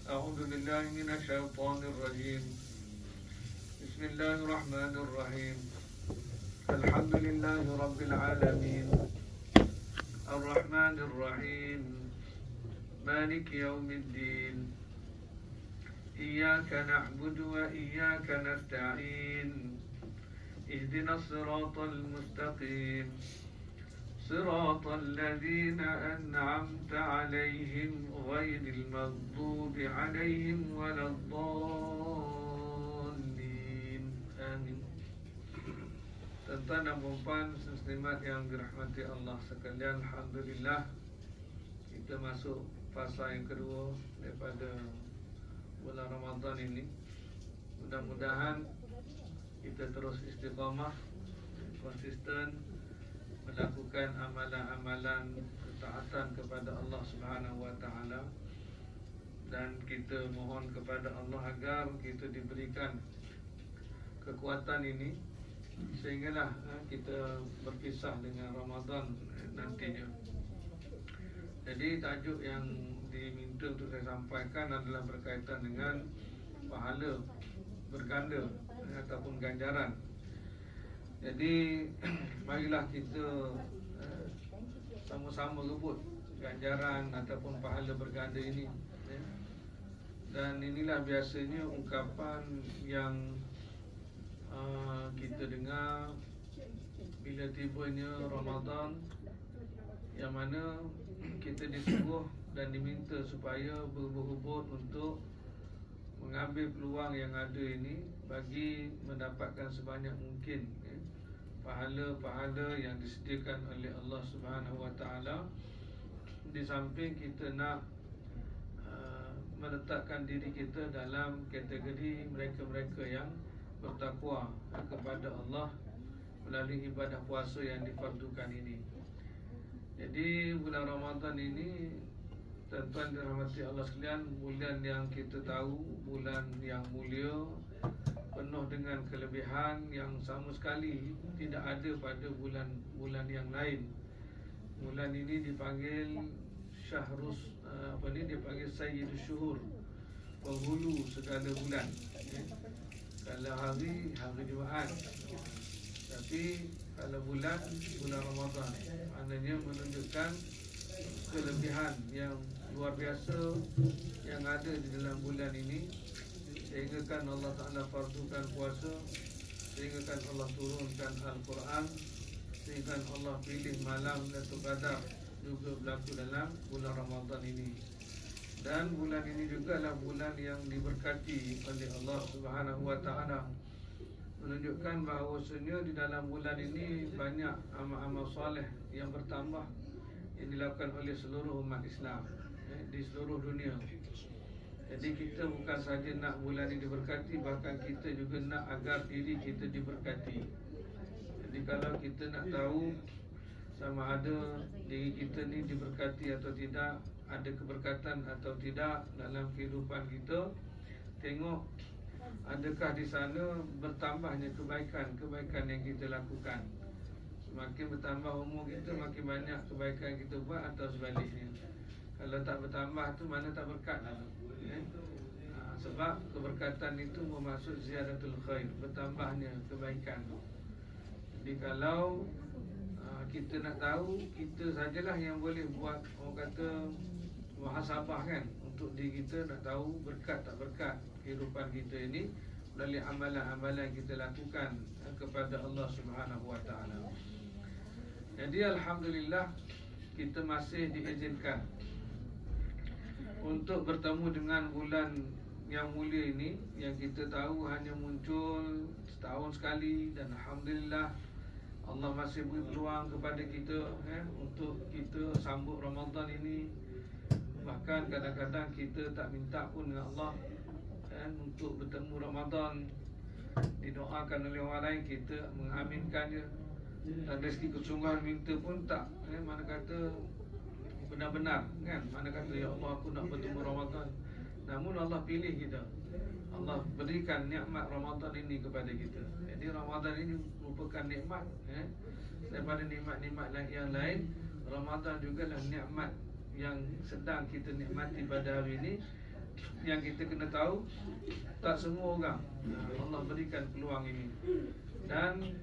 أعوذ بالله من الشيطان الرجيم. بسم الله الرحمن الرحيم. الحمد لله رب العالمين الرحمن الرحيم مالك يوم الدين إياك نعبد وإياك نستعين اهدنا الصراط المستقيم صراط الذين أنعمت عليهم غير المغضوب عليهم ولا الضالين آمين. Tuan-tuan dan puan-puan muslimat yang dirahmati Allah sekalian, alhamdulillah kita masuk fasa yang kedua daripada bulan Ramadan ini. Mudah-mudahan kita terus istiqamah, konsisten melakukan amalan-amalan ketaatan kepada Allah Subhanahu wa taala, dan kita mohon kepada Allah agar kita diberikan kekuatan ini sehinggalah kita berpisah dengan Ramadan nantinya. Jadi tajuk yang diminta untuk saya sampaikan adalah berkaitan dengan pahala berganda ataupun ganjaran. Jadi marilah kita sama-sama rebut ganjaran ataupun pahala berganda ini. Dan inilah biasanya ungkapan yang kita dengar bila tibanya Ramadan, yang mana kita disuruh dan diminta supaya berhubung untuk mengambil peluang yang ada ini bagi mendapatkan sebanyak mungkin pahala-pahala yang disediakan oleh Allah Subhanahu wa taala. Di samping kita nak meletakkan diri kita dalam kategori mereka-mereka yang bertakwa kepada Allah melalui ibadah puasa yang difardukan ini. Jadi bulan Ramadan ini, tuan-tuan dirahmati Allah sekalian, bulan yang kita tahu bulan yang mulia, penuh dengan kelebihan yang sama sekali tidak ada pada bulan-bulan yang lain. Bulan ini dipanggil Syahrus dipanggil Sayyidus Syuhur, penghulu segala bulan. Kalau hari Jumaat, tapi kalau bulan Ramadan, maknanya menunjukkan kelebihan yang luar biasa yang ada di dalam bulan ini. Sehingga kan Allah Ta'ala fardukan puasa, sehingga kan Allah turunkan Al-Quran, sehingga kan Allah pilih malam Lailatul Qadar juga berlaku dalam bulan Ramadan ini. Dan bulan ini juga adalah bulan yang diberkati oleh Allah Subhanahu wa taala, menunjukkan bahawasanya di dalam bulan ini banyak amal-amal soleh yang bertambah yang dilakukan oleh seluruh umat Islam di seluruh dunia. Jadi kita bukan saja nak bulan ini diberkati, bahkan kita juga nak agar diri kita diberkati. Jadi kalau kita nak tahu sama ada diri kita ni diberkati atau tidak, ada keberkatan atau tidak dalam kehidupan kita, tengok adakah di sana bertambahnya kebaikan yang kita lakukan. Semakin bertambah umur kita, makin banyak kebaikan kita buat, atau sebaliknya. Kalau tak bertambah tu mana tak berkat lah. Sebab keberkatan itu bermaksud ziyadatul khair, bertambahnya kebaikan tu. Jadi kalau kita nak tahu, kita sajalah yang boleh buat, orang kata, muhasabah kan, untuk diri kita nak tahu berkat tak berkat kehidupan kita ini melalui amalan-amalan yang kita lakukan kepada Allah Subhanahu wa taala. Jadi alhamdulillah kita masih diizinkan untuk bertemu dengan bulan yang mulia ini, yang kita tahu hanya muncul setahun sekali. Dan alhamdulillah Allah masih beri peluang kepada kita untuk kita sambut Ramadan ini. Bahkan kadang-kadang kita tak minta pun dengan Allah untuk bertemu Ramadan, didoakan oleh orang lain, kita mengaminkannya. Dan dari segi kesungguhan minta pun tak, mana kata benar-benar kan, mana kata ya Allah aku nak bertemu Ramadan. Namun Allah pilih kita, Allah berikan nikmat Ramadan ini kepada kita. Jadi Ramadan ini merupakan nikmat daripada nikmat-nikmat yang lain. Ramadan juga lah nikmat yang sedang kita nikmati pada hari ini, yang kita kena tahu, tak semua orang Allah berikan peluang ini. Dan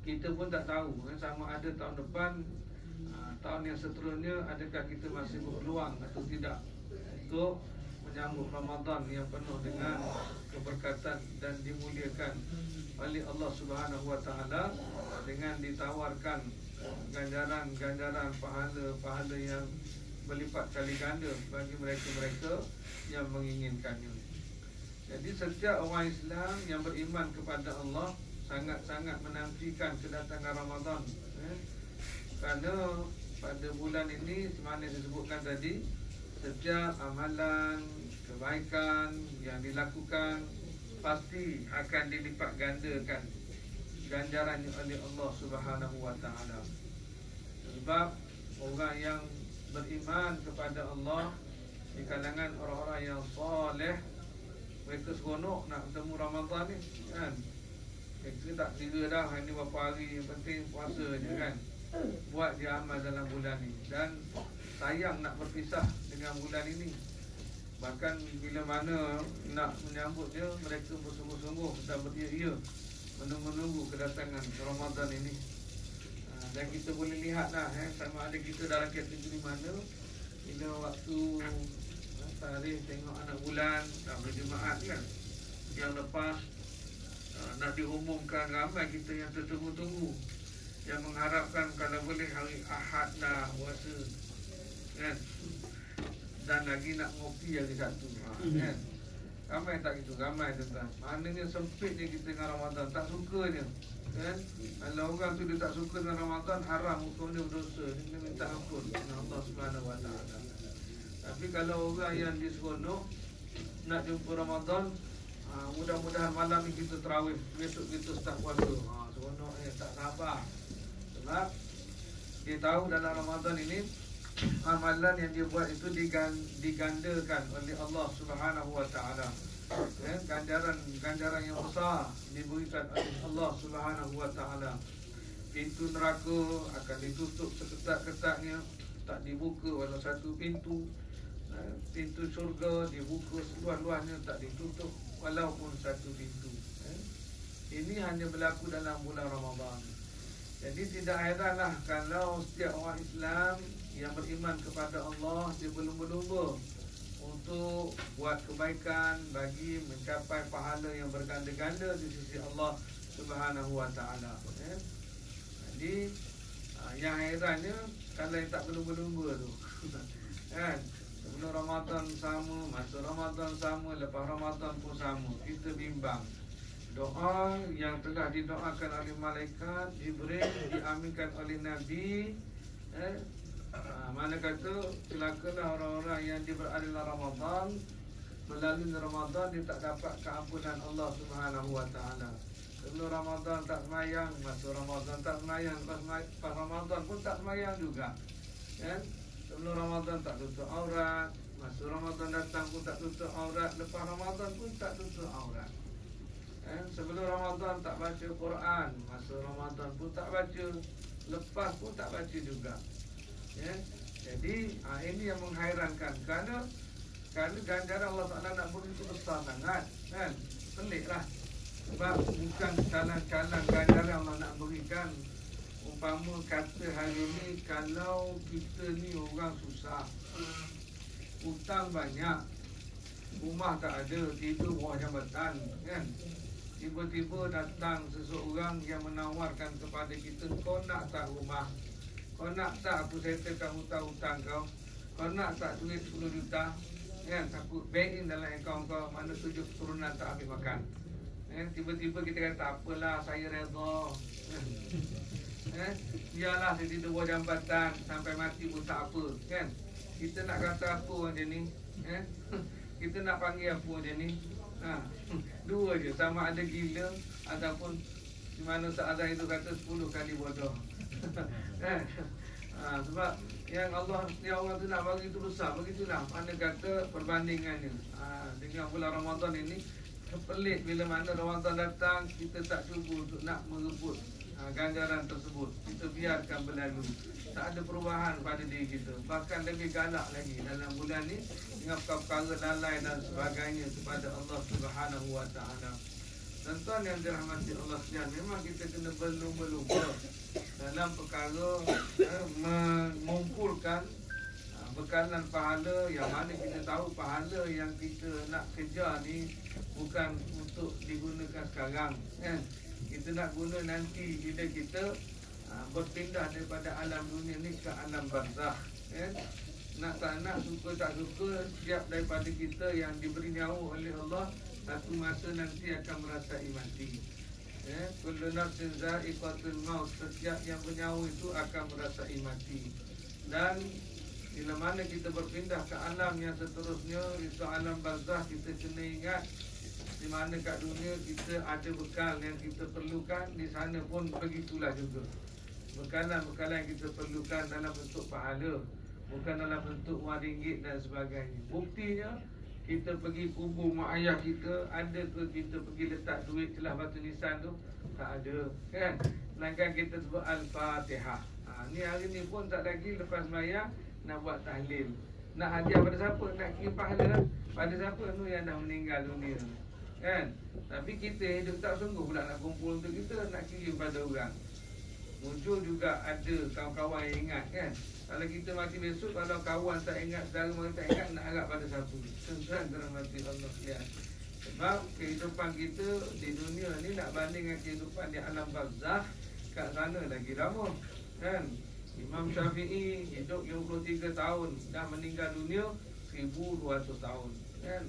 kita pun tak tahu sama ada tahun depan, tahun yang seterusnya, adakah kita masih berpeluang atau tidak untuk menyambut Ramadan yang penuh dengan keberkatan dan dimuliakan oleh Allah Subhanahu Wa Taala, dengan ditawarkan ganjaran-ganjaran pahala-pahala yang berlipat kali ganda bagi mereka-mereka yang menginginkannya. Jadi setiap orang Islam yang beriman kepada Allah sangat-sangat menantikan kedatangan Ramadan, kerana pada bulan ini, semana disebutkan tadi, setiap amalan kebaikan yang dilakukan pasti akan dilipat gandakan ganjarannya oleh Allah Subhanahu Wa Taala. Sebab orang yang beriman kepada Allah di kalangan orang-orang yang soleh, mereka seronok nak bertemu Ramadan ni, kan? Mereka tak kira dah ini berapa hari, yang penting puasa je, kan? Buat dia amal dalam bulan ni. Dan sayang nak berpisah dengan bulan ini. Bahkan bila mana nak menyambut dia, mereka bersungguh-sungguh dan beria-ia menunggu kedatangan Ramadan ini. Dan kita boleh lihatlah sama ada kita dalam kategori mana. Bila waktu tarikh tengok anak bulan dan berjemaat kan, yang lepas nak diumumkan, ramai kita yang tertunggu-tunggu, yang mengharapkan kalau boleh hari Ahad dah puasa, kan? Dan lagi nak ngopi hari satu, kan? Ramai tak gitu, ramai tuan-tuan. Maknanya sempitnya kita dengan Ramadan, tak sukanya, kan? Kalau orang tu dia tak suka dengan Ramadan, haram hukumnya berdosa, dia kena minta ampun dengan Allah Subhanahu Wa Taala. Tapi kalau orang yang diseronok nak jumpa Ramadan, mudah-mudahan malam ni kita tarawih, besok kita start puasa. Seronok tak sabar. Sebab dia tahu dalam Ramadan ini amalan yang dia buat itu digandakan oleh Allah Subhanahu Wa Taala. Ganjaran yang besar diberikan oleh Allah Subhanahu Wa Taala. Pintu neraka akan ditutup seketat-ketatnya, tak dibuka walau satu pintu. Pintu syurga dibuka seluas-luasnya, tak ditutup walaupun satu pintu. Ini hanya berlaku dalam bulan Ramadan. Jadi tidak heranlah kalau setiap orang Islam yang beriman kepada Allah, dia berlumba-lumba untuk buat kebaikan bagi mencapai pahala yang berganda-ganda di sisi Allah Subhanahu Wa Taala. Jadi yang herannya kalau yang tak berlumba-lumba tu, kan? Sebelum Ramadan sama, masa Ramadan sama, lepas Ramadan pun sama. Kita bimbang. Doa yang telah didoakan oleh malaikat Jibril, diaminkan oleh Nabi, mana kata celakalah orang-orang yang dia berada dalam Ramadan, melalui Ramadan dia tak dapat keampunan Allah Subhanahu Wa Taala. Sebelum Ramadan tak semayang, masa Ramadan tak semayang, lepas Ramadan pun tak semayang juga, kan? Sebelum Ramadan tak tutup aurat, masa Ramadan datang pun tak tutup aurat, lepas Ramadan pun tak tutup aurat. Sebelum Ramadan tak baca Quran, masa Ramadan pun tak baca, lepas pun tak baca juga. Jadi ini yang menghairankan, kerana ganjaran Allah Ta'ala nak beri itu besar sangat, kan? Peliklah. Sebab bukan calang-calang ganjaran Allah nak berikan. Umpama kata hari ni, kalau kita ni orang susah, hutang banyak, rumah tak ada, tidur bawah jambatan, kan? Tiba-tiba datang seseorang yang menawarkan kepada kita, kau nak tak rumah? Kau nak tak aku settlekan hutang-hutang kau? Kau nak tak duit 10 juta? Kan? Takut bank in dalam akaun kau, mana 7 keturunan tak habis makan. Tiba-tiba kita kata, apalah, saya redha. Biarlah saya tidur bawah jambatan sampai mati pun tak apa, kan? Kita nak kata apa orang dia ni? Kita nak panggil apa dia ni? Dua je, sama ada gila ataupun di mana Ustaz itu kata 10 kali bodoh. Sebab yang Allah, yang orang tu nak bagi itu besar. Begitulah mana kata perbandingannya dengan bulan Ramadan ini. Pelik bila mana Ramadan datang, kita tak cuba untuk nak merebut ganjaran tersebut. Kita biarkan berlalu. Tak ada perubahan pada diri kita. Bahkan lebih galak lagi dalam bulan ni dengan perkara lalai dan sebagainya kepada Allah Subhanahu Wa Taala. Tuan-tuan yang dirahmati Allah sekalian, memang kita kena berlumba-lumba dalam perkara mengumpulkan bekalan pahala, yang mana kita tahu pahala yang kita nak kejar ni bukan untuk digunakan sekarang, kan? Kita nak guna nanti bila kita berpindah daripada alam dunia ni ke alam barzakh, kan? Nak tak nak, suka tak suka, setiap daripada kita yang diberi nyawa oleh Allah satu masa nanti akan merasai mati. Kullu nafsin za'iqatul maut, setiap yang bernyawa itu akan merasai mati. Dan bila mana kita berpindah ke alam yang seterusnya, itu alam barzakh, kita kena ingat di mana kat dunia kita ada bekal yang kita perlukan, di sana pun begitulah juga. Bekalan-bekalan yang kita perlukan dalam bentuk pahala, bukan dalam bentuk wang ringgit dan sebagainya. Buktinya kita pergi kubur mak ayah kita, ada ke kita pergi letak duit celah batu nisan tu? Tak ada, kan? Melainkan kita sebut Al-Fatihah. Ni hari ni pun tak lagi lepas sembahyang nak buat tahlil. Nak hadiah pada siapa? Nak kirim pahala pada siapa tu yang dah meninggal dunia, kan? Tapi kita hidup tak sungguh pula nak kumpul untuk kita, nak kirim pada orang. Muncul juga ada kawan-kawan yang ingat, kan? Kalau kita mati besok, kalau kawan tak ingat, saudara mara tak ingat, nak harap pada siapa? Tuan-tuan dirahmati Allah sekalian. Sebab kehidupan kita di dunia ni nak banding dengan kehidupan di alam barzakh, kat sana lagi lama, kan? Imam Syafi'i hidup 23 tahun, dah meninggal dunia 1200 tahun, kan?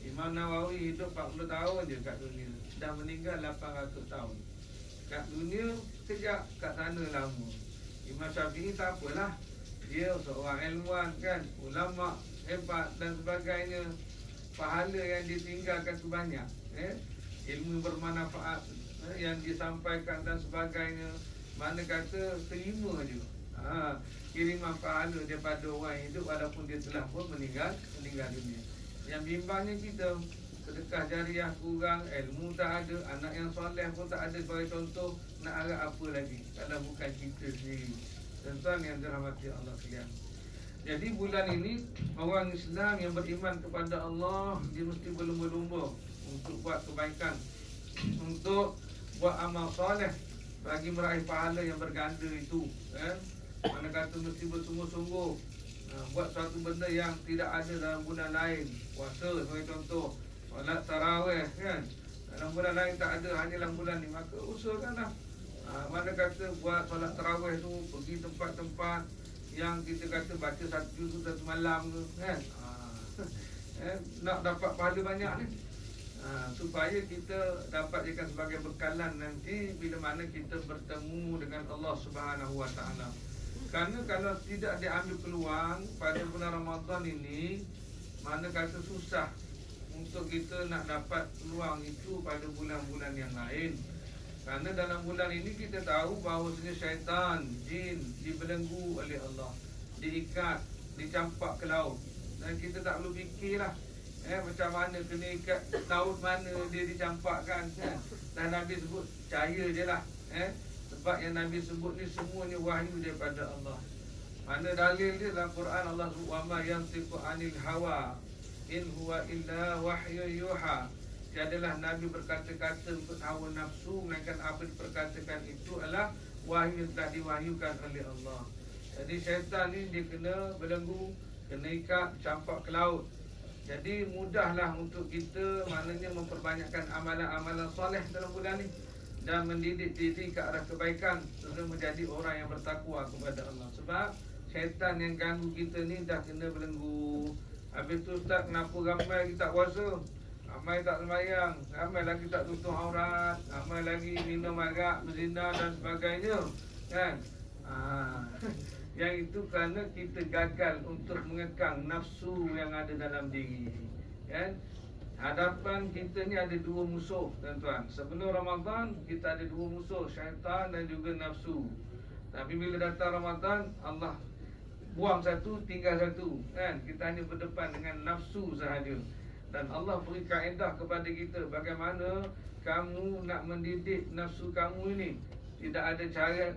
Imam Nawawi hidup 40 tahun je kat dunia, dah meninggal 800 tahun. Kat dunia kejap, kat sana lama. Imam Syafi'i tak apalah, dia seorang ilmuwan, kan, ulama hebat dan sebagainya. Pahala yang ditinggalkan tu banyak, ilmu bermanfaat yang disampaikan dan sebagainya. Mana kata terima je kiriman pahala daripada orang hidup walaupun dia telah pun meninggal dunia. Yang bimbangnya kita, sedekah jariah kurang, ilmu tak ada, anak yang soleh pun tak ada sebagai contoh, nak harap apa lagi kalau bukan kita sendiri. Tuan-tuan yang dirahmati Allah sekalian. Jadi bulan ini orang Islam yang beriman kepada Allah, dia mesti berlumba-lumba untuk buat kebaikan, untuk buat amal soleh bagi meraih pahala yang berganda itu, kan? Mana kata mesti bersungguh-sungguh buat suatu benda yang tidak ada dalam bulan lain. Puasa sebagai contoh, solat tarawih, kan? Dalam bulan lain tak ada, hanya dalam bulan ni, maka usahakanlah. Mana kata buat solat tarawih tu, pergi tempat-tempat yang kita kata baca satu juz satu malam tu, kan? Nak dapat pahala banyak ni, supaya kita dapat jadikan sebagai bekalan nanti bila mana kita bertemu dengan Allah Subhanahu Wa Taala. Kerana kalau tidak diambil peluang pada bulan Ramadan ini, mana kata susah untuk kita nak dapat peluang itu pada bulan-bulan yang lain. Kerana dalam bulan ini kita tahu bahawasanya syaitan, jin dibelenggu oleh Allah, diikat, dicampak ke laut. Dan kita tak perlu fikirlah macam mana kena ikat, laut mana dia dicampakkan, kan? Dan Nabi sebut percaya je lah, sebab yang Nabi sebut ni semuanya wahyu daripada Allah. Mana dalil dia dalam Quran, Allah sebut wa ma yantiqu anil hawa in huwa illa wahyu yuha. Tiadalah Nabi berkata-kata untuk hawa nafsu, melainkan apa diperkatakan itu adalah wahyu yang telah diwahyukan oleh Allah. Jadi syaitan ni dia kena belenggu, kena ikat, campak ke laut. Jadi mudahlah untuk kita maknanya memperbanyakkan amalan-amalan soleh dalam bulan ni dan mendidik diri ke arah kebaikan serta menjadi orang yang bertakwa kepada Allah. Sebab syaitan yang ganggu kita ni dah kena belenggu. Habis tu Ustaz, kenapa ramai kita tak puasa, ramai tak sembahyang, ramai lagi tak tutup aurat, ramai lagi minum arak, berzina dan sebagainya, kan? Yang itu kerana kita gagal untuk mengekang nafsu yang ada dalam diri, kan? Hadapan kita ni ada dua musuh, tuan-tuan. Sebelum Ramadan kita ada dua musuh, syaitan dan juga nafsu. Tapi bila datang Ramadan, Allah buang satu, tinggal satu, kan? Kita hanya berdepan dengan nafsu sahaja. Dan Allah beri kaedah kepada kita bagaimana kamu nak mendidik nafsu kamu ini Tidak ada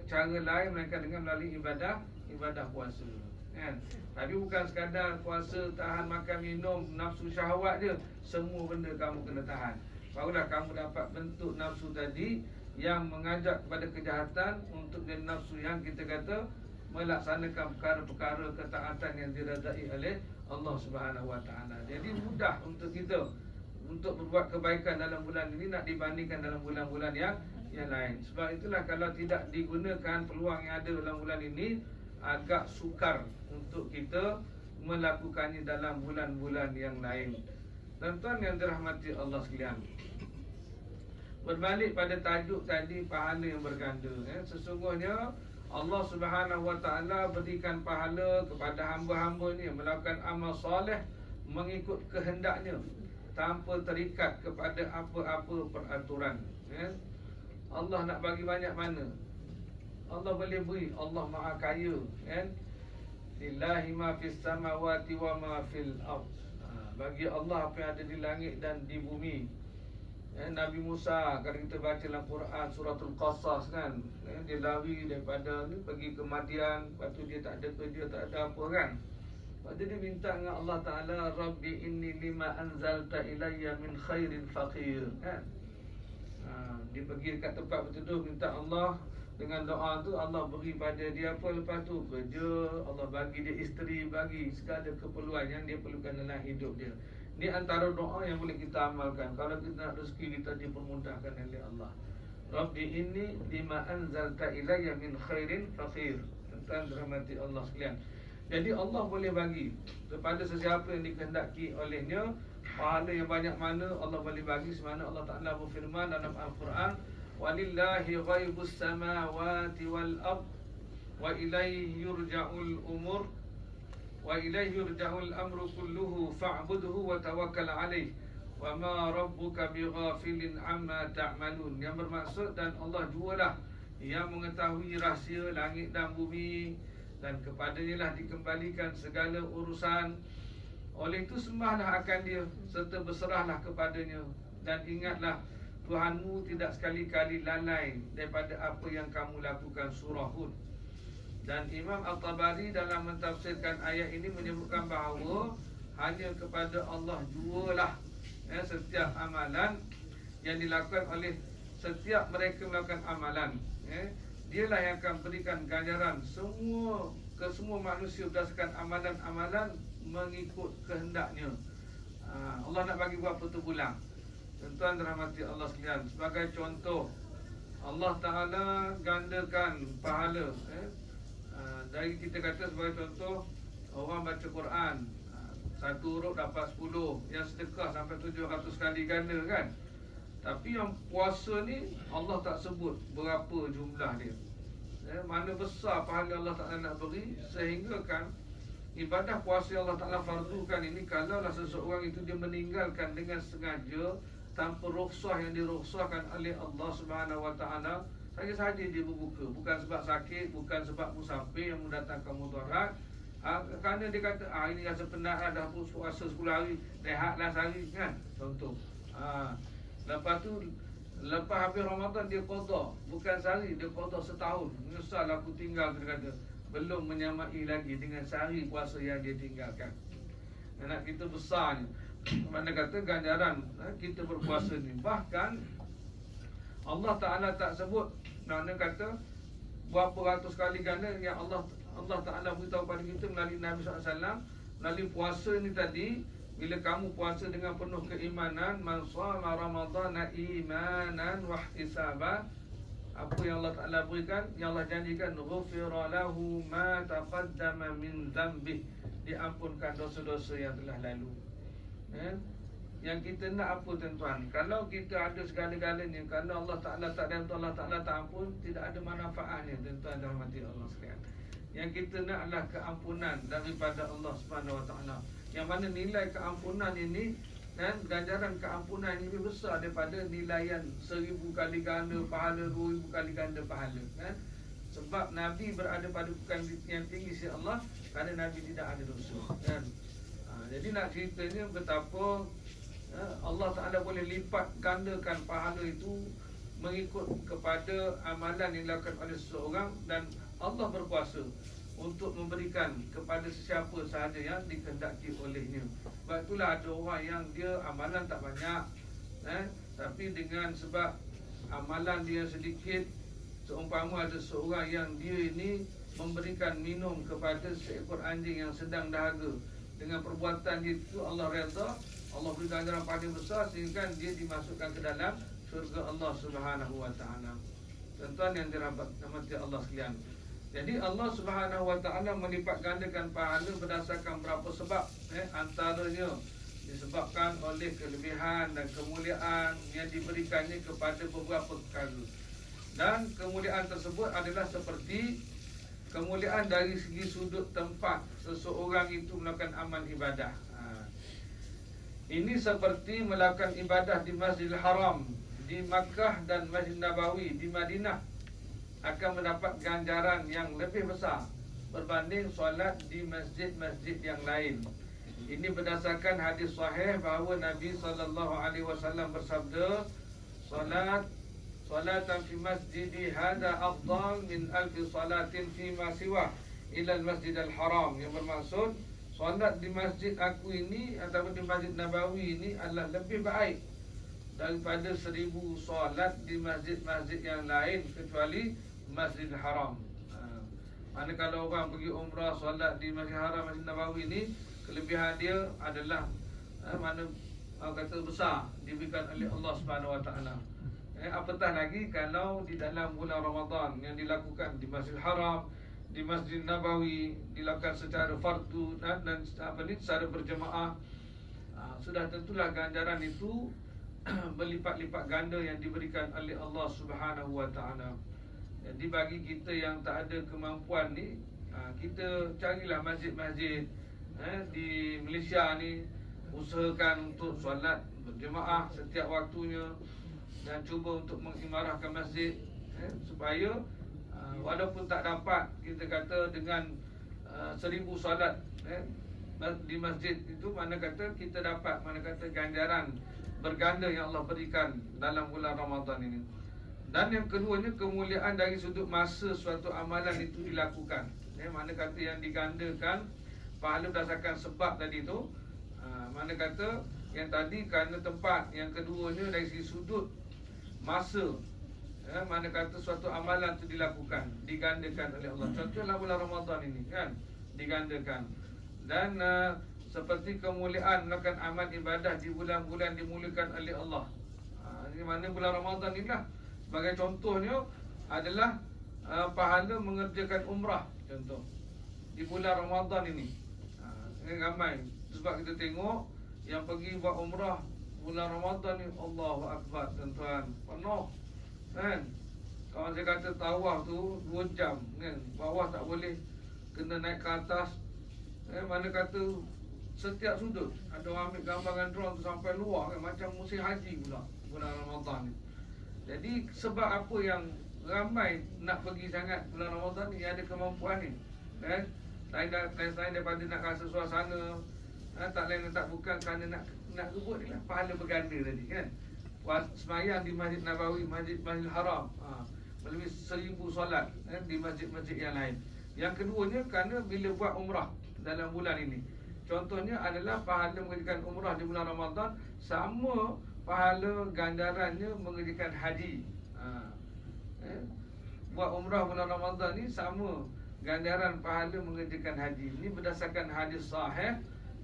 cara lain melainkan dengan melalui ibadah puasa, kan? Tapi bukan sekadar puasa tahan makan minum nafsu syahwat je, semua benda kamu kena tahan. Barulah kamu dapat bentuk nafsu tadi yang mengajak kepada kejahatan untuk jadi nafsu yang kita kata melaksanakan perkara-perkara ketaatan yang diredai oleh Allah Subhanahu Wa Taala. Jadi mudah untuk kita untuk berbuat kebaikan dalam bulan ini nak dibandingkan dalam bulan-bulan yang lain. Sebab itulah kalau tidak digunakan peluang yang ada dalam bulan ini, agak sukar untuk kita melakukannya dalam bulan-bulan yang lain. Tuan-tuan yang dirahmati Allah sekalian, berbalik pada tajuk tadi, pahala yang berganda. Sesungguhnya Allah Subhanahu Wa Taala berikan pahala kepada hamba-hamba ni yang melakukan amal soleh mengikut kehendaknya, tanpa terikat kepada apa-apa peraturan. Allah nak bagi banyak mana, Allah boleh beri. Allah Maha Kaya, kan? Lillahi ma fis samawati wa ma fil ard. Bagi Allah apa yang ada di langit dan di bumi. Nabi Musa, kalau kita baca dalam Quran suratul Qasas, kan, dia lari daripada ni pergi ke Madian, lepas tu dia tak ada kerja, tak ada apa, kan. Lepas tu dia minta dengan Allah Ta'ala, Rabbi inni lima anzalta ilayya min khairin faqir, kan. Dia pergi dekat tempat berteduh, minta Allah. Dengan doa tu Allah beri pada dia apa lepas tu? Kerja, Allah bagi dia isteri, bagi segala keperluan yang dia perlukan dalam hidup dia. Ini antara doa yang boleh kita amalkan kalau kita nak rezeki kita dipermudahkan oleh Allah. Rabbi inni lima anzalta ilayya min khairin faqir. Tuan dirahmati Allah sekalian. Jadi Allah boleh bagi kepada sesiapa yang dikehendaki olehnya pahala yang banyak mana Allah boleh bagi. Semana Allah Ta'ala berfirman dalam Al-Quran, walillahi ghaibus samawati wal ard wa ilaihi yurja'ul umur wa ilaihi yurja'ul amru kulluhu fa'budhu wa tawakkal alaih wa ma rabbuka bighafilin amma ta'malun. Yang bermaksud, dan Allah jualah yang mengetahui rahsia langit dan bumi, dan kepadanya lah dikembalikan segala urusan. Oleh itu sembahlah akan dia serta berserahlah kepadanya, dan ingatlah Tuhanmu tidak sekali-kali lalai daripada apa yang kamu lakukan. Surah Hud. Dan Imam Al-Tabari dalam mentafsirkan ayat ini menyebutkan bahawa hanya kepada Allah jualah setiap amalan yang dilakukan oleh setiap mereka melakukan amalan. Dialah yang akan berikan ganjaran ke semua manusia berdasarkan amalan-amalan mengikut kehendaknya. Allah nak bagi berapa tu pulang. Tuan-tuan dirahmati Allah sekalian, sebagai contoh, Allah Ta'ala gandakan pahala. Dari kita kata sebagai contoh, orang baca Quran, satu huruf dapat 10, yang sedekah sampai 700 kali ganda, kan. Tapi yang puasa ni Allah tak sebut berapa jumlah dia. Mana besar pahala Allah Ta'ala nak beri, sehingga kan ibadah puasa yang Allah Ta'ala fardukan ini, kalaulah seseorang itu dia meninggalkan dengan sengaja tanpa rukhsah yang dirukhsahkan oleh Allah Subhanahu Wa Ta'ala, saja-saja dia berbuka, bukan sebab sakit, bukan sebab musafir yang mendatangkan mudarat, kerana dia kata ini rasa penat dah puasa 10 hari, rehatlah sehari, kan, contoh. Lepas tu lepas habis Ramadan dia qada, bukan sehari, dia qada setahun. Menyesal aku tinggal, dia kata, belum menyamai lagi dengan sehari puasa yang dia tinggalkan. Anak kita besarnya, mana kata ganjaran kita berpuasa ni. Bahkan Allah Ta'ala tak sebut, mana kata berapa ratus kali ganda yang Allah Ta'ala beritahu pada kita melalui Nabi SAW, melalui puasa ni tadi. Bila kamu puasa dengan penuh keimanan, man shama ramadhana imanan wa ihtisaban, apa yang Allah Ta'ala berikan, yang Allah janjikan, ghufira lahu ma taqaddama min dhanbih, diampunkan dosa-dosa yang telah lalu. Yang kita nak apa, tuan-tuan? Kalau kita ada segala-galanya, kalau Allah Ta'ala tak dan Allah Ta'ala tak ampun, tidak ada manfaatnya, tuan-tuan dan rahmati Allah sekalian. Yang kita nak adalah keampunan daripada Allah Subhanahu Wa Ta'ala, yang mana nilai keampunan ini dan ganjaran keampunan ini lebih besar daripada nilaian 1000 kali ganda pahala, 2000 kali ganda pahala, kan? Sebab Nabi berada pada bukan yang tinggi sisi Allah, kerana Nabi tidak ada dosa, kan? Jadi nak ceritanya betapa Allah Ta'ala boleh lipat gandakan pahala itu mengikut kepada amalan yang dilakukan oleh seseorang, dan Allah berkuasa untuk memberikan kepada sesiapa sahaja yang dikehendaki olehnya. Sebab itulah ada orang yang dia amalan tak banyak, tapi dengan sebab amalan dia sedikit, seumpama ada seorang yang dia ini memberikan minum kepada seekor anjing yang sedang dahaga, dengan perbuatan dia itu Allah redha, Allah beri ganjaran paling besar sehingga dia dimasukkan ke dalam syurga Allah Subhanahu wa taala. Tuan-tuan yang dirahmati Allah sekalian. Jadi Allah Subhanahu wa taala melipat gandakan pahala berdasarkan berapa sebab, antaranya disebabkan oleh kelebihan dan kemuliaan yang diberikannya kepada beberapa perkara. Dan kemuliaan tersebut adalah seperti kemuliaan dari segi sudut tempat seseorang itu melakukan amal ibadah. Ini seperti melakukan ibadah di Masjidil Haram di Makkah dan Masjid Nabawi di Madinah akan mendapat ganjaran yang lebih besar berbanding solat di masjid-masjid yang lain. Ini berdasarkan hadis sahih bahawa Nabi SAW bersabda, Salatan fi masjidi hada afdal min alfi salatin fi ma siwa ila al-masjidil haram. Yang bermaksud, solat di masjid aku ini ataupun di Masjid Nabawi ini adalah lebih baik daripada 1000 solat di masjid-masjid yang lain kecuali Masjidil Haram. Mana kalau orang pergi umrah solat di Masjid Haram, Masjid Nabawi ini, kelebihan dia adalah mana kata besar diberikan oleh Allah Subhanahu wa taala. Apatah lagi kalau di dalam bulan Ramadan yang dilakukan di Masjidil Haram, di Masjid Nabawi dilakukan secara fardu dan secara berjemaah, sudah tentulah ganjaran itu berlipat-lipat ganda yang diberikan oleh Allah Subhanahu wa taala. Jadi bagi kita yang tak ada kemampuan ni, kita carilah masjid-masjid di Malaysia ni, usahakan untuk solat berjemaah setiap waktunya dan cuba untuk mengimarahkan masjid, supaya walaupun tak dapat kita kata dengan 1000 solat di masjid itu, mana kata kita dapat ganjaran berganda yang Allah berikan dalam bulan Ramadan ini. Dan yang keduanya, kemuliaan dari sudut masa suatu amalan itu dilakukan. Mana kata yang digandakan pahala berdasarkan sebab tadi tu, mana kata yang tadi kerana tempat, yang keduanya dari segi sudut masa, mana kata suatu amalan itu dilakukan, digandakan oleh Allah. Contohlah bulan Ramadan ini kan, digandakan. Dan seperti kemuliaan melakukan amal ibadah di bulan-bulan dimuliakan oleh Allah. Di mana bulan Ramadan inilah sebagai contohnya adalah pahala mengerjakan umrah, contoh di bulan Ramadan ini. Ini ramai sebab kita tengok yang pergi buat umrah bulan Ramadan ni, Allahu Akbar tuan-tuan, penuh kan. Kawan saya kata tawaf tu 2 jam kan, bawah tak boleh, kena naik ke atas. Mana kata setiap sudut ada orang ambil gambaran drone tu sampai luar kan, macam musim haji pula bulan Ramadan ni. Jadi sebab apa yang ramai nak pergi sangat bulan Ramadan ni, ada kemampuan ni kan, lain daripada nak rasa suasana, tak lain tak bukan kerana nak kebut ni lah, pahala berganda tadi kan. Semayang di Masjid Nabawi, Masjidil Haram, lebih 1000 solat di masjid-masjid yang lain. Yang keduanya kerana bila buat umrah dalam bulan ini, contohnya adalah pahala mengerjakan umrah di bulan Ramadan sama pahala gandarannya mengerjakan haji. Buat umrah bulan Ramadan ni sama gandaran pahala mengerjakan haji. Ini berdasarkan hadis sahih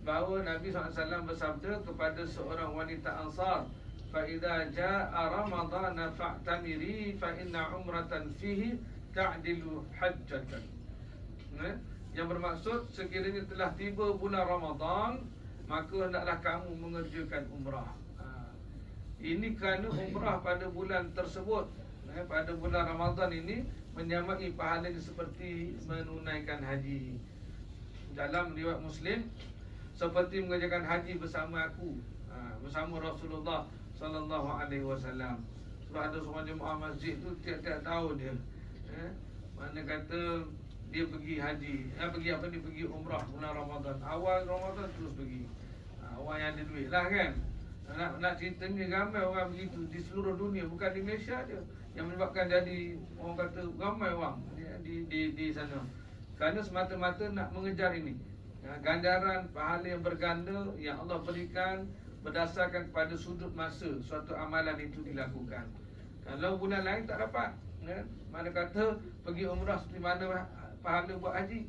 bahawa Nabi SAW bersabda kepada seorang wanita Ansar, فَإِذَا جَاءَ رَمَضَانَ فَاعْتَمِرِي فَإِنَّ عُمْرَةً فِيهِ تَعْدِلُ حَجَّةً. Yang bermaksud, sekiranya telah tiba bulan Ramadan, maka hendaklah kamu mengerjakan umrah. Ini kerana umrah pada bulan tersebut, pada bulan Ramadan ini, menyamai pahalanya seperti menunaikan haji. Dalam riwayat Muslim, seperti mengerjakan haji bersama aku, bersama Rasulullah sallallahu alaihi wasallam. Sebab ada seorang jemaah masjid tu tiap-tiap tahun dia, mana kata dia pergi haji, pergi umrah bulan Ramadan. Awal Ramadan terus pergi. Orang yang ada duit lah kan. Nak ceritanya ramai orang begitu di seluruh dunia, bukan di Malaysia je, yang menyebabkan jadi orang kata ramai orang di sana. Kerana semata-mata nak mengejar ini, ganjaran pahala yang berganda yang Allah berikan berdasarkan kepada sudut masa suatu amalan itu dilakukan. Kalau bulan lain tak dapat, mana kata pergi umrah seperti mana pahala buat haji,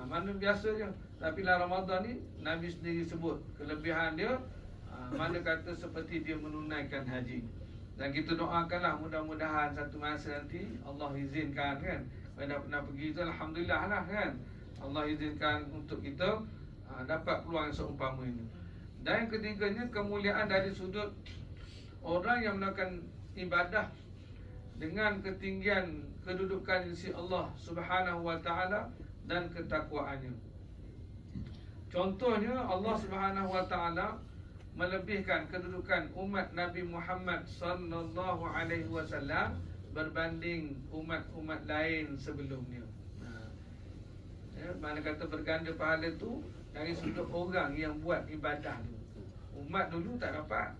mana biasa je. Tapi dalam Ramadan ni Nabi sendiri sebut kelebihan dia, mana kata seperti dia menunaikan haji. Dan kita doakanlah mudah-mudahan satu masa nanti Allah izinkan kan, pada pernah pergi tu alhamdulillah lah kan, Allah izinkan untuk kita dapat peluang yang seumpama ini. Dan yang ketiganya, kemuliaan dari sudut orang yang melakukan ibadah dengan ketinggian kedudukan di sisi Allah Subhanahu wa taala dan ketakwaannya. Contohnya Allah Subhanahu wa taala melebihkan kedudukan umat Nabi Muhammad sallallahu alaihi wasallam berbanding umat-umat lain sebelumnya. Mana kata berganda pahala tu dari sudut orang yang buat ibadah tu. Umat dulu tak dapat,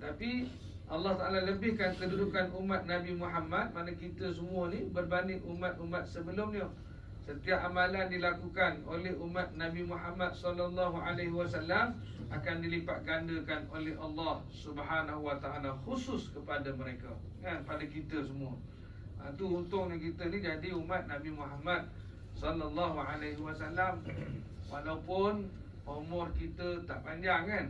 tapi Allah Ta'ala lebihkan kedudukan umat Nabi Muhammad, mana kita semua ni berbanding umat-umat sebelumnya. Setiap amalan dilakukan oleh umat Nabi Muhammad sallallahu alaihi wasallam akan dilipat gandakan oleh Allah Subhanahu wa taala khusus kepada mereka, kan, pada kita semua. Tu untungnya kita ni jadi umat Nabi Muhammad sallallahu alaihi wasallam. Walaupun umur kita tak panjang kan,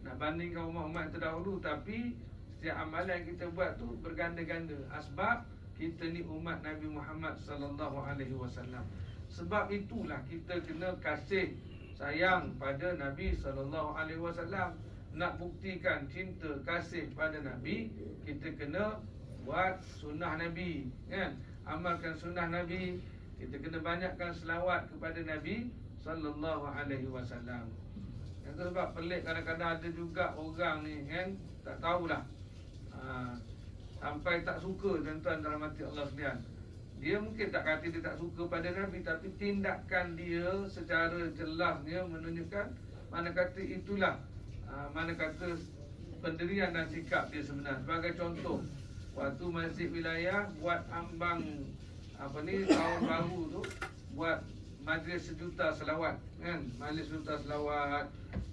nak bandingkan umat-umat terdahulu, tapi setiap amalan yang kita buat tu berganda-ganda sebab kita ni umat Nabi Muhammad sallallahu alaihi wasallam. Sebab itulah kita kena kasih sayang pada Nabi sallallahu alaihi wasallam. Nak buktikan cinta kasih pada Nabi, kita kena buat sunnah Nabi, kan? Amalkan sunnah Nabi. Kita kena banyakkan selawat kepada Nabi sallallahu alaihi wasallam. Itu sebab pelik kadang-kadang ada juga orang ni kan, tak tahulah, sampai tak suka tuan-tuan dalam hati Allah sekalian. Dia mungkin tak kata dia tak suka pada Nabi, tapi tindakan dia secara jelasnya menunjukkan mana kata itulah mana kata pendirian dan sikap dia sebenar. Sebagai contoh, waktu Masjid Wilayah buat ambang tahun baru tu, buat majlis 1 juta selawat, kan, majlis 1 juta selawat.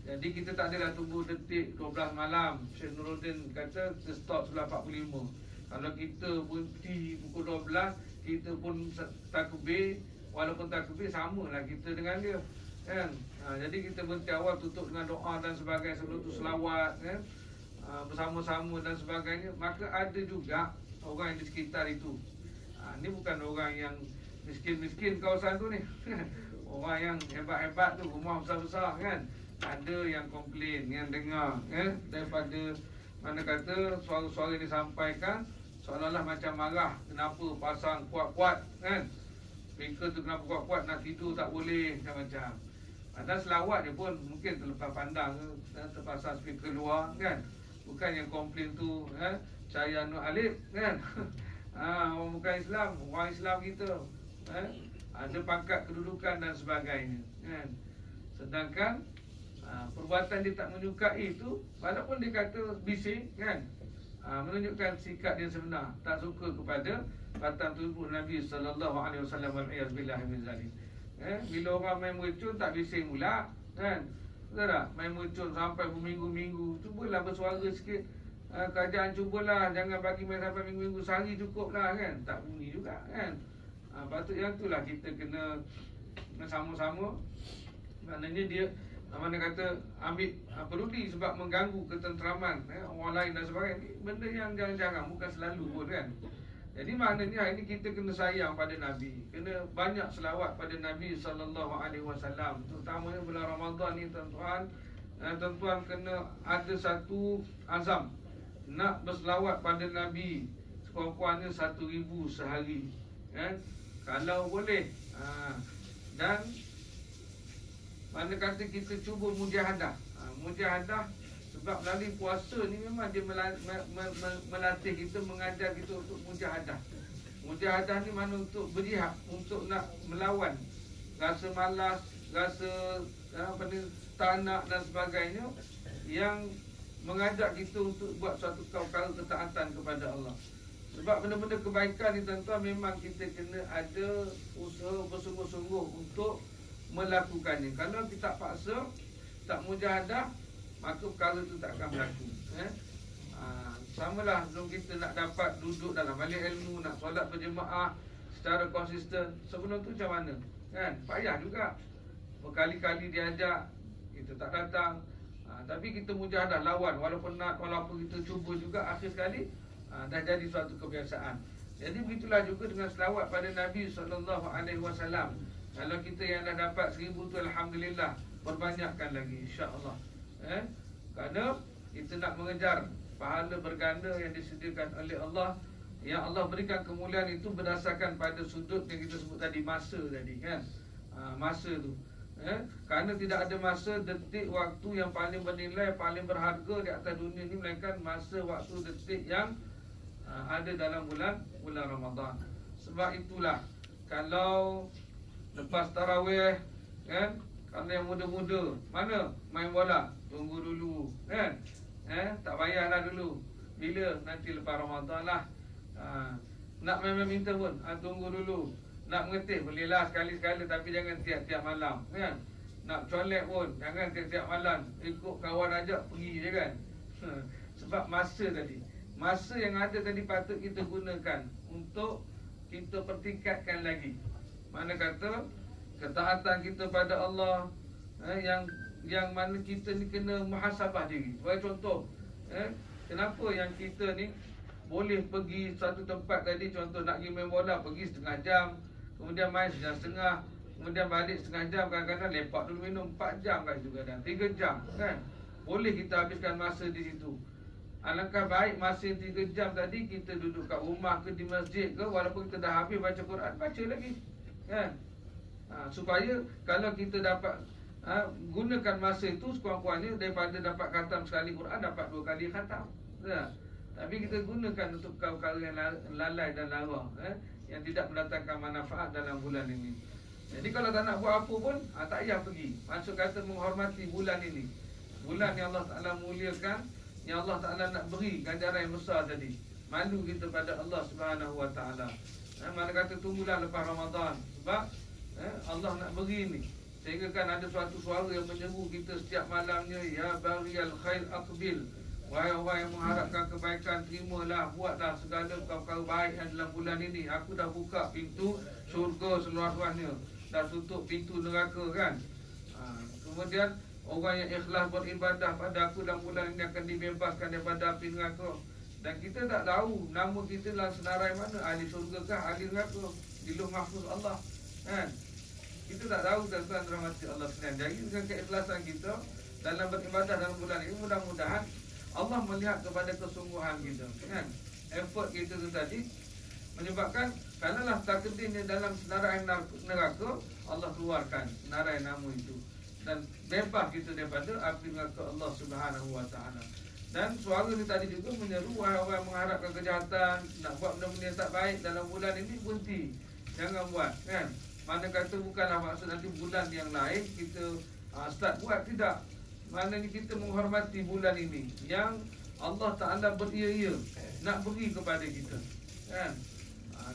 Jadi kita tak adalah tunggu detik 12 malam. Syekh Nuruddin kata kita stop 11.45. Kalau kita berhenti pukul 12, kita pun takbir, walaupun takbir samalah kita dengan dia, kan. Jadi kita berhenti awal, tutup dengan doa dan sebagainya, sebelum tu selawat, kan, bersama-sama dan sebagainya. Maka ada juga orang yang di sekitar itu. Ni bukan orang yang miskin-miskin kawasan tu ni. Orang yang hebat-hebat tu, rumah besar-besar, kan. Ada yang komplain, yang dengar, daripada mana kata suara-suara yang disampaikan, seolah-olah macam marah. Kenapa pasang kuat-kuat, kan? Speaker tu kenapa kuat-kuat, nak tidur tak boleh, macam-macam. Dan selawat dia pun mungkin terlepas pandang, terpasang speaker luar, kan. Bukan yang komplain tu Cahaya Nur Alif, kan. Orang bukan Islam, orang Islam kita, ada pangkat kedudukan dan sebagainya, kan. Sedangkan perbuatan dia tak menyukai itu, walaupun dia kata bising, kan, menunjukkan sikap dia sebenar, tak suka kepada batang tubuh Nabi sallallahu alaihi wasallam. Wal-iyaz billahi min zalik. Bila orang main mercun tak bising pula, kan. Betul tak? Main mercun sampai berminggu-minggu, cubalah bersuara sikit. Kerajaan cubalah, jangan bagi main sampai minggu-minggu, sehari cukup lah, kan. Tak bunyi juga, kan. Patut yang itulah kita kena sama-sama. Maknanya dia mana kata ambil peduli, sebab mengganggu ketenteraman orang lain dan sebagainya. Benda yang jarang-jarang, bukan selalu pun, kan. Jadi maknanya hari ini kita kena sayang pada Nabi, kena banyak selawat pada Nabi sallallahu alaihi wasallam. Terutamanya bulan Ramadan ni, tuan-tuan, tuan-tuan kena ada satu azam nak berselawat pada Nabi sekurang-kurangnya 1,000 sehari, kan, kalau boleh. Dan mana kata kita cuba mujahadah. Mujahadah sebab melalui puasa ni memang dia melatih kita, mengajar kita untuk mujahadah. Mujahadah ni mana untuk berjihad, untuk nak melawan rasa malas, rasa tak nak dan sebagainya, yang mengajak kita untuk buat suatu perkara ketaatan kepada Allah. Sebab benda-benda kebaikan ni tuan-tuan, memang kita kena ada usaha bersungguh-sungguh untuk melakukannya. Kalau kita tak paksa, tak mujahadah, maka perkara tu tak akan berlaku. Samalah sebelum kita nak dapat duduk dalam majlis ilmu, nak solat berjemaah secara konsisten, sebelum tu macam mana? Kan? Payah juga. Berkali-kali diajak, kita tak datang. Tapi kita mujahadah lawan, walaupun nak, walaupun kita cuba juga, akhir sekali dah jadi suatu kebiasaan. Jadi begitulah juga dengan selawat pada Nabi SAW. Kalau kita yang dah dapat 1000 tu, alhamdulillah, perbanyakkan lagi, insya-Allah. Kerana kita nak mengejar pahala berganda yang disediakan oleh Allah. Yang Allah berikan kemuliaan itu berdasarkan pada sudut yang kita sebut tadi, masa tadi, kan? Masa tu. Kerana tidak ada masa, detik, waktu yang paling bernilai, paling berharga di atas dunia ni, melainkan masa, waktu, detik yang ada dalam bulan Ramadan. Sebab itulah, kalau lepas tarawih, kan, kalau yang muda-muda, mana main bola, tunggu dulu, kan? Tak payahlah dulu. Bila? Nanti lepas Ramadan lah. Nak main minta pun, tunggu dulu. Nak mengetih bolehlah sekali-sekala, tapi jangan tiap-tiap malam, kan? Nak colek pun jangan tiap-tiap malam, ikut kawan ajak pergi je, kan? Sebab masa tadi, masa yang ada tadi patut kita gunakan untuk kita pertingkatkan lagi. Mana kata ketaatan kita pada Allah, yang mana kita ni kena muhasabah diri. Sebagai contoh, kenapa yang kita ni boleh pergi satu tempat tadi, contoh nak pergi main bola, pergi setengah jam, kemudian main sejam setengah, kemudian balik setengah jam, kadang-kadang lepak dulu minum 4 jam kat situ, kadang 3 jam, kan? Boleh kita habiskan masa di situ. Alangkah baik masa 3 jam tadi kita duduk kat rumah ke di masjid ke, walaupun kita dah habis baca Quran, baca lagi, kan? Supaya kalau kita dapat gunakan masa itu sekurang-kurangnya, daripada dapat khatam sekali Quran, dapat 2 kali khatam. Tapi kita gunakan untuk perkara yang lalai dan lara, yang tidak mendatangkan manfaat dalam bulan ini. Jadi kalau tak nak buat apa pun, tak payah pergi. Maksud kata menghormati bulan ini, bulan yang Allah Ta'ala muliakan, yang Allah Ta'ala nak beri ganjaran yang besar tadi. Malu kita pada Allah Subhanahu Wa Ta'ala. Mana kata tunggulah lepas Ramadan. Sebab Allah nak beri ni, sehingga kan ada suatu suara yang menyeru kita setiap malamnya, ya bariyal khair aqbil, wahai orang yang mengharapkan kebaikan, terimalah, buatlah segala perkara baik yang dalam bulan ini. Aku dah buka pintu syurga seluas-luasnya, dah tutup pintu neraka, kan? Kemudian orang yang ikhlas beribadah pada aku dalam bulan ini akan dibebaskan daripada api neraka. Dan kita tak tahu nama kita dalam senarai mana, ahli syurga kah, ahli neraka, di Lauh Mahfuz Allah, kan? Kita tak tahu, tuan-tuan rahmati Allah sekalian. Jadi dengan keikhlasan kita dalam beribadah dalam bulan ini, mudah-mudahan Allah melihat kepada kesungguhan kita, kan? Effort kita tu tadi menyebabkan, kalaulah takdirnya dalam senarai neraka, Allah keluarkan senarai nama itu dan bebas kita daripada api neraka Allah Subhanahu Wa Ta'ala. Dan suara ni tadi juga menyeru, wahai orang mengharapkan kejahatan, nak buat benda-benda yang tak baik dalam bulan ini, berhenti, jangan buat, kan? Mana kata bukanlah maksud nanti bulan yang lain kita start buat, tidak. Maknanya kita menghormati bulan ini yang Allah Ta'ala beria-ia nak beri kepada kita, kan?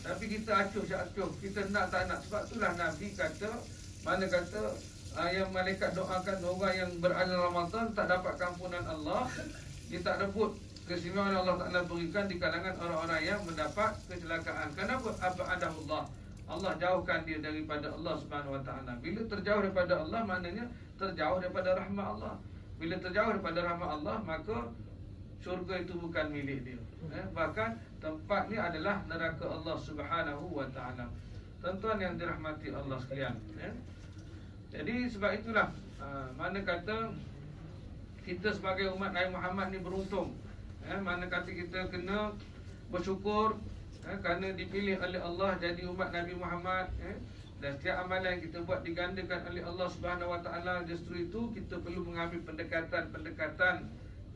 Tapi kita acuh-acuh, kita nak tak nak. Sebab itulah Nabi kata, mana kata yang malaikat doakan orang yang berada Ramadan tak dapat kampunan Allah, dia tak rebut keistimewaan Allah Ta'ala berikan di kalangan orang-orang yang mendapat kecelakaan. Kenapa? Abadahullah, Allah jauhkan dia daripada Allah Subhanahu Wa Ta'ala. Bila terjauh daripada Allah, maknanya terjauh daripada rahmat Allah. Bila terjauh daripada rahmat Allah, maka syurga itu bukan milik dia. Bahkan tempat ni adalah neraka Allah Subhanahu Wa Ta'ala. Tuan-tuan yang dirahmati Allah sekalian, jadi sebab itulah mana kata kita sebagai umat Nabi Muhammad ni beruntung. Mana kata kita kena bersyukur kerana dipilih oleh Allah jadi umat Nabi Muhammad, dan setiap amalan yang kita buat digandakan oleh Allah Subhanahu Wa Ta'ala. Justru itu kita perlu mengambil pendekatan-pendekatan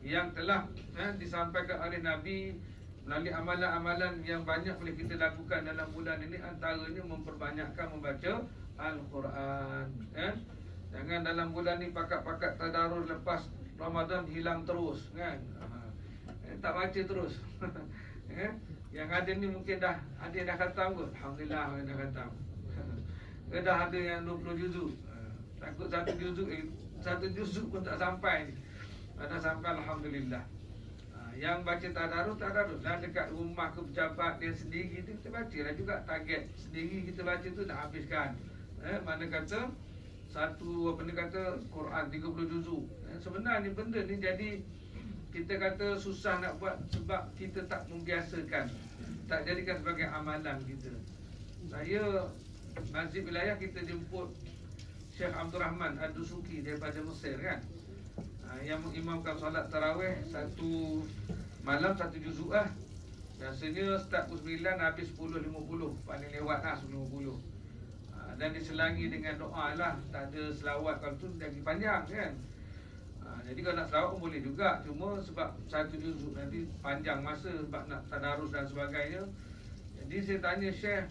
yang telah disampaikan oleh Nabi melalui amalan-amalan yang banyak boleh kita lakukan dalam bulan ini. Antaranya memperbanyakkan membaca Al-Quran. Jangan dalam bulan ni pakat-pakat tadarus lepas Ramadan hilang terus kan. Tak baca terus. Yang ada ni mungkin dah ada yang dah khatam kot. Alhamdulillah yang dah khatam. Dah ada yang 20 juzuk. Takut satu juzuk pun tak sampai. Dah sampai alhamdulillah. Yang baca tadarus lah dekat rumah ke pejabat dia sendiri tu kita baca lah juga. Target sendiri kita baca tu nak habiskan. Mana kata satu Quran 30 juzuk. Sebenarnya benda ni jadi kita kata susah nak buat sebab kita tak membiasakan, tak jadikan sebagai amalan kita. Saya Masjid Wilayah kita jemput Syekh Abdul Rahman Ad-Dusuki daripada Mesir kan, yang mengimamkan solat tarawih satu malam satu juzuk lah. Biasanya start pukul 9 habis 10.50, paling lewat lah 10.50. Dan diselangi dengan doa lah, tak ada selawat. Kalau tu lagi panjang kan. Jadi kalau nak selawat pun boleh juga. Cuma sebab satu juzuk nanti panjang masa sebab nak tadarus dan sebagainya. Jadi saya tanya Syekh,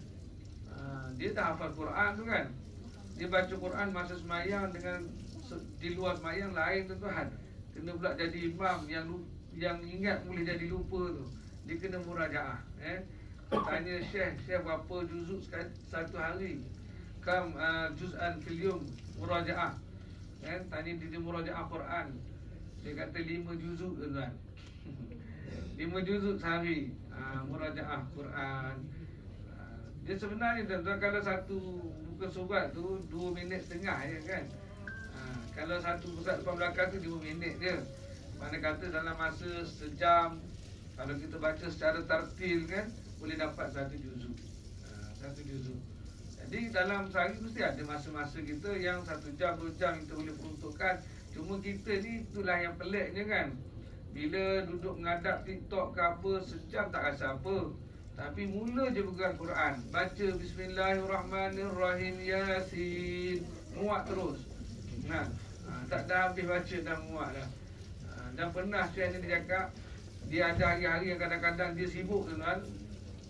dia dah hafal Quran tu kan. Dia baca Quran masa semayang dengan di luar semayang lain tuan-tuan. Kena pula jadi imam yang ingat boleh jadi lupa tu. Dia kena murajaah. Tanya Syekh berapa juzuk satu hari? Kam juz'an fil yawm murajaah. Tanya dia murajaah Quran. Dia kata 5 juzuk tuan. 5 juzuk sehari murajaah Quran. Dia sebenarnya tuan-tuan, kalau satu buku surat tu 2 minit setengah je kan. Kalau satu surat depan belakang tu 5 minit je. Mana kata dalam masa sejam, kalau kita baca secara tartil kan, boleh dapat satu juzuk. Satu juzuk. Jadi dalam sehari mesti ada masa-masa kita yang 1 jam, 2 jam kita boleh peruntukkan. Cuma kita ni itulah yang peliknya kan. Bila duduk menghadap TikTok ke apa, sejam tak rasa apa. Tapi mula je pegang Quran, baca Bismillahirrahmanirrahim, Yasin, muat terus. Tak dah habis baca dah muat dah. Dan pernah Syekh ni dia cakap, dia ada hari-hari yang kadang-kadang dia sibuk tuan.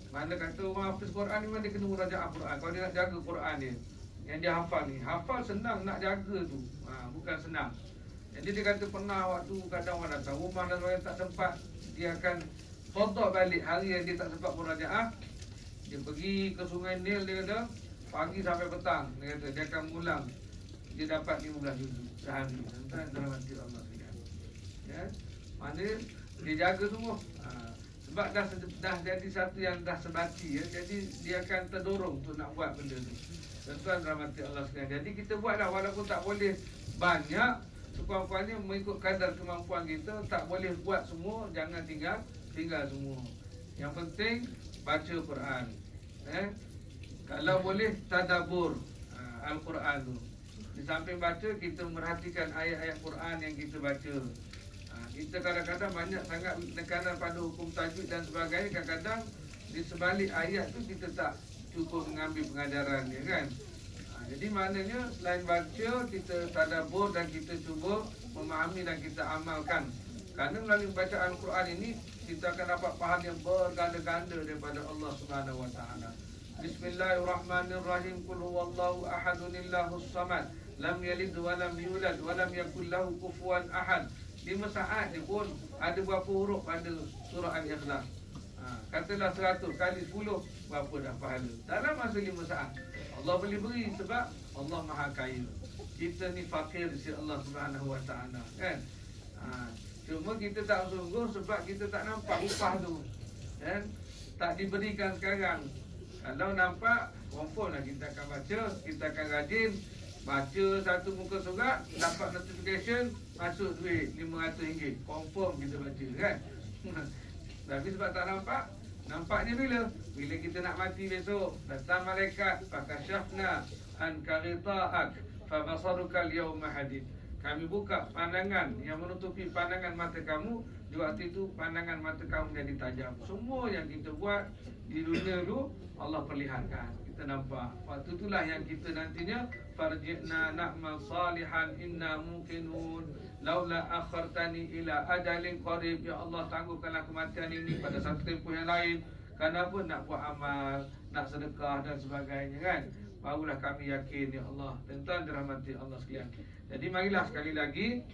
Mana kata orang hafiz Quran ni memang dia kena murajaah Quran. Kalau dia nak jaga Quran dia, yang dia hafal ni, hafal senang, nak jaga tu bukan senang. Jadi dia kata pernah waktu kadang orang datang rumah dan orang tak sempat, dia akan qada balik hari yang dia tak sempat murajaah. Dia pergi ke Sungai Nil, dia kata pagi sampai petang, dia kata dia akan mengulang. Dia dapat 15 juzuk sehari. Tentang dalam hati Allah ya. Mana dia jaga semua. Sebab dah jadi satu yang dah sebati ya. Jadi dia akan terdorong untuk nak buat benda tu. Tuan-tuan rahmati Allah sekalian. Jadi kita buatlah walaupun tak boleh banyak, sekurang-kurangnya mengikut kadar kemampuan kita. Tak boleh buat semua, jangan tinggal semua. Yang penting baca Quran. Kalau boleh tadabbur Al-Quran tu. Di samping baca, kita merhatikan ayat-ayat Quran yang kita baca. Kita kadang-kadang banyak sangat tekanan pada hukum tajwid dan sebagainya. Kadang-kadang di sebalik ayat tu kita tak cukup mengambil pengajaran dia kan. Jadi maknanya selain baca, kita tadabbur dan kita cuba memahami dan kita amalkan. Kerana melalui bacaan Quran ini kita akan dapat faham yang berganda-ganda daripada Allah Subhanahu Wa Taala. Bismillahirrahmanirrahim. Qul huwallahu ahadunillahus samad, lam yalid wa lam yulad wa lam yakul lahu kufuwan ahad. 5 saat dia pun ada berapa huruf pada surah Al-Ikhlas. Katalah 100 kali 10, berapa dah pahala dalam masa 5 saat. Allah boleh beri sebab Allah Maha Kaya. Kita ni fakir di sisi Allah Subhanahu Wa Taala kan. Cuma kita tak sungguh sebab kita tak nampak upah tu kan. Tak diberikan sekarang. Kalau nampak, confirm lah kita akan baca, kita akan rajin baca satu muka surat, dapat notification, masuk duit RM500. Confirm kita baca kan. Tapi sebab tak nampak, nampaknya bila? Bila kita nak mati besok, datang malaikat, fakashafna an karita'ak fabasaruka al-yawma hadid. Kami buka pandangan yang menutupi pandangan mata kamu. Di waktu itu pandangan mata kamu jadi tajam. Semua yang kita buat di dunia dulu Allah perlihatkan. Kita nampak. Waktu itulah yang kita nantinya farji'na na'mal salihan inna muqinun laula akhartani ila ajalin qarib. Ya Allah, tangguhkanlah kematian ini pada satu tempoh yang lain. Kenapa nak buat amal, nak sedekah dan sebagainya kan. Barulah kami yakin ya Allah. Tuan-tuan dirahmati Allah sekalian. Jadi marilah sekali lagi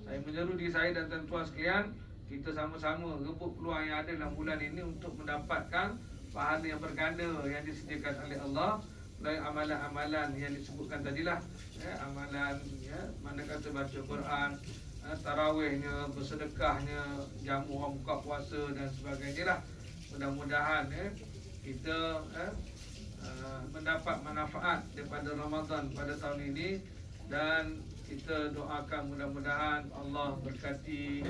Saya menyeru diri saya dan tuan-tuan sekalian, kita sama-sama rebut peluang yang ada dalam bulan ini untuk mendapatkan pahala yang berganda yang disediakan oleh Allah melalui amalan-amalan yang disebutkan tadilah, amalan mana kata baca Quran, tarawihnya, bersedekahnya, jamu orang buka puasa dan sebagainya lah. Mudah-mudahan kita mendapat manfaat daripada Ramadan pada tahun ini, dan kita doakan mudah-mudahan Allah berkati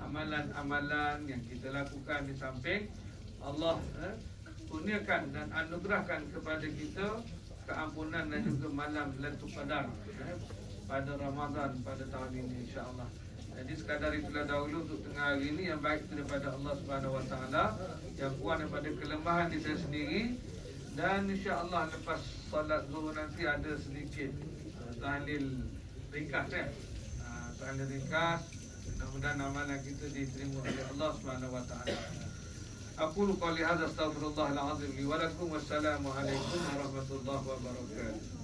amalan-amalan yang kita lakukan, di samping Allah kurniakan dan anugerahkan kepada kita keampunan dan juga malam Lailatul Qadar pada Ramadan pada tahun ini, insya-Allah. Jadi sekadar itulah dahulu untuk tengah hari ini, yang baik itu daripada Allah Subhanahu Wa Taala, yang kurang daripada kelemahan diri saya sendiri. Dan insya-Allah lepas solat zuhur nanti ada sedikit tahlil ringkas tahlil ringkas. Mudah-mudahan amalan kita diterima oleh Allah Subhanahu Wa Taala. Aqulu qali hadza astaghfirullahal azim li wa lakum, wassalamu alaikum warahmatullahi wabarakatuh.